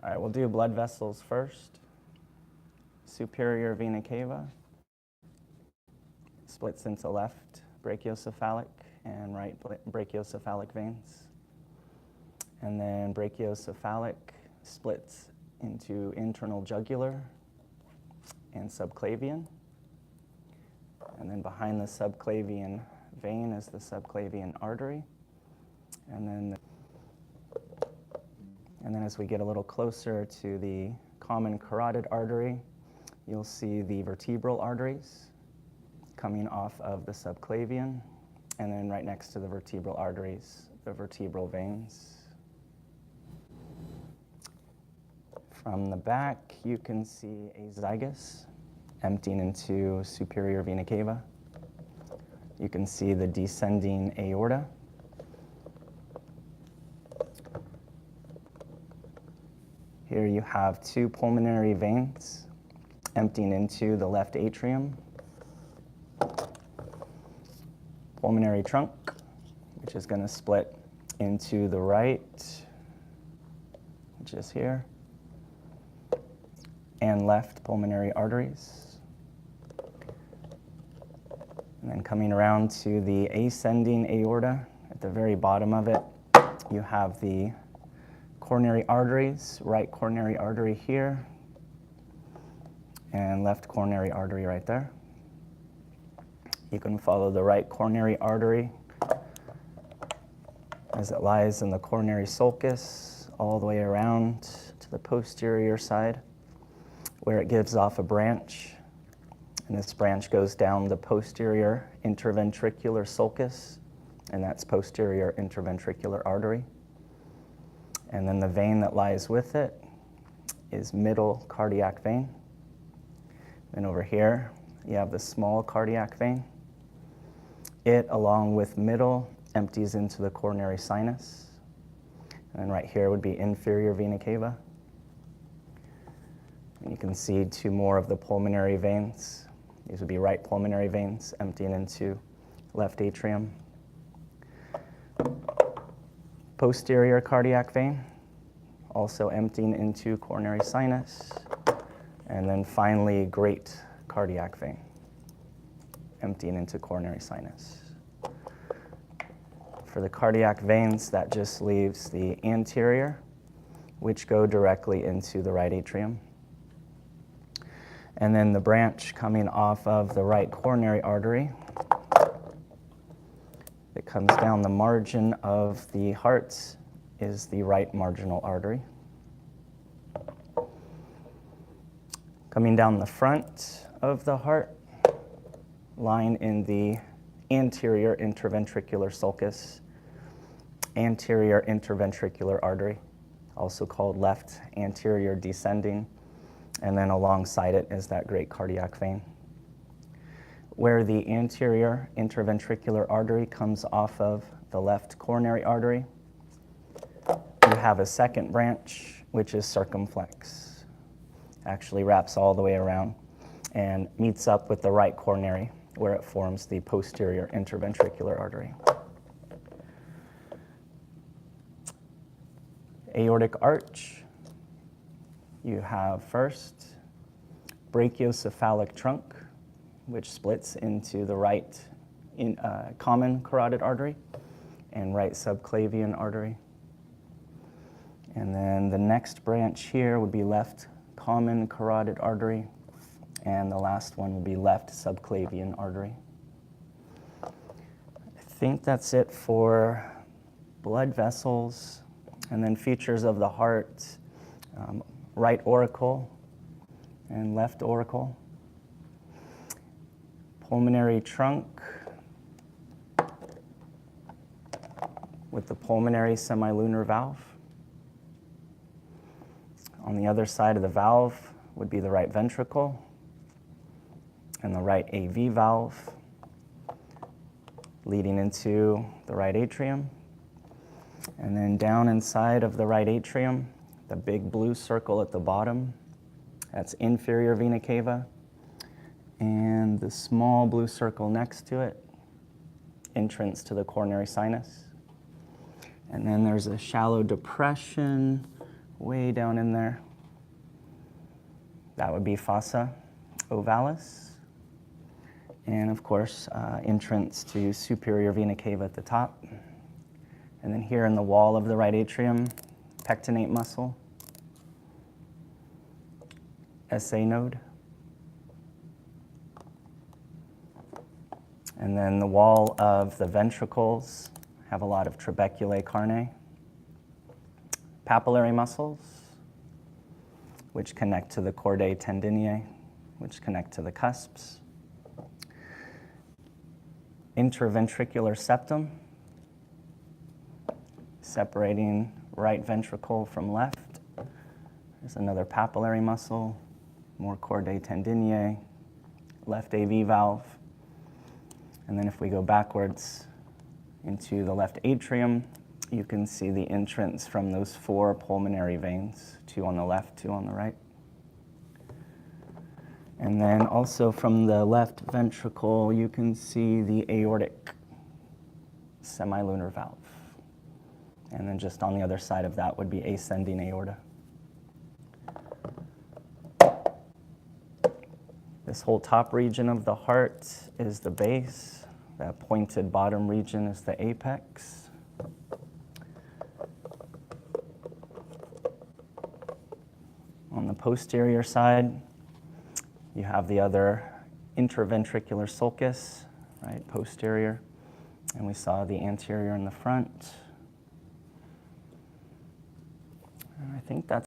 All right, we'll do blood vessels first. Superior vena cava splits into left brachiocephalic and right brachiocephalic veins. And then brachiocephalic splits into internal jugular and subclavian. And then behind the subclavian vein is the subclavian artery. And then as we get a little closer to the common carotid artery, you'll see the vertebral arteries coming off of the subclavian, and then right next to the vertebral arteries, the vertebral veins. From the back, you can see a zygus emptying into superior vena cava. You can see the descending aorta. Here you have two pulmonary veins emptying into the left atrium. Pulmonary trunk, which is going to split into the right, which is here, and left pulmonary arteries. And then coming around to the ascending aorta, at the very bottom of it, you have the coronary arteries, right coronary artery here, and left coronary artery right there. You can follow the right coronary artery as it lies in the coronary sulcus all the way around to the posterior side, where it gives off a branch. And this branch goes down the posterior interventricular sulcus, and that's posterior interventricular artery. And then the vein that lies with it is middle cardiac vein. Then over here, you have the small cardiac vein. It, along with middle, empties into the coronary sinus. And then right here would be inferior vena cava. And you can see two more of the pulmonary veins. These would be right pulmonary veins emptying into left atrium. Posterior cardiac vein, also emptying into coronary sinus. And then finally, great cardiac vein, emptying into coronary sinus. For the cardiac veins, that just leaves the anterior, which go directly into the right atrium. And then the branch coming off of the right coronary artery that comes down the margin of the heart is the right marginal artery. Coming down the front of the heart, lying in the anterior interventricular sulcus, anterior interventricular artery, also called left anterior descending, and then alongside it is that great cardiac vein. Where the anterior interventricular artery comes off of the left coronary artery, you have a second branch, which is circumflex. Actually wraps all the way around and meets up with the right coronary, where it forms the posterior interventricular artery. Aortic arch, you have first brachiocephalic trunk, which splits into the right common carotid artery and right subclavian artery. And then the next branch here would be left common carotid artery, and the last one will be left subclavian artery. I think that's it for blood vessels, and then features of the heart, right auricle and left auricle. Pulmonary trunk with the pulmonary semilunar valve. On the other side of the valve would be the right ventricle and the right AV valve leading into the right atrium. And then down inside of the right atrium, the big blue circle at the bottom, that's inferior vena cava. And the small blue circle next to it, entrance to the coronary sinus. And then there's a shallow depression way down in there. That would be fossa ovalis. And of course, entrance to superior vena cava at the top. And then here in the wall of the right atrium, pectinate muscle, SA node. And then the wall of the ventricles have a lot of trabeculae carnae, papillary muscles, which connect to the chordae tendineae, which connect to the cusps. Interventricular septum, separating right ventricle from left. There's another papillary muscle, more chordae tendineae, left AV valve. And then if we go backwards into the left atrium, you can see the entrance from those 4 pulmonary veins, 2 on the left, 2 on the right. And then also from the left ventricle, you can see the aortic semilunar valve. And then just on the other side of that would be ascending aorta. This whole top region of the heart is the base. That pointed bottom region is the apex. On the posterior side, you have the other interventricular sulcus, right, posterior. And we saw the anterior in the front. And I think that's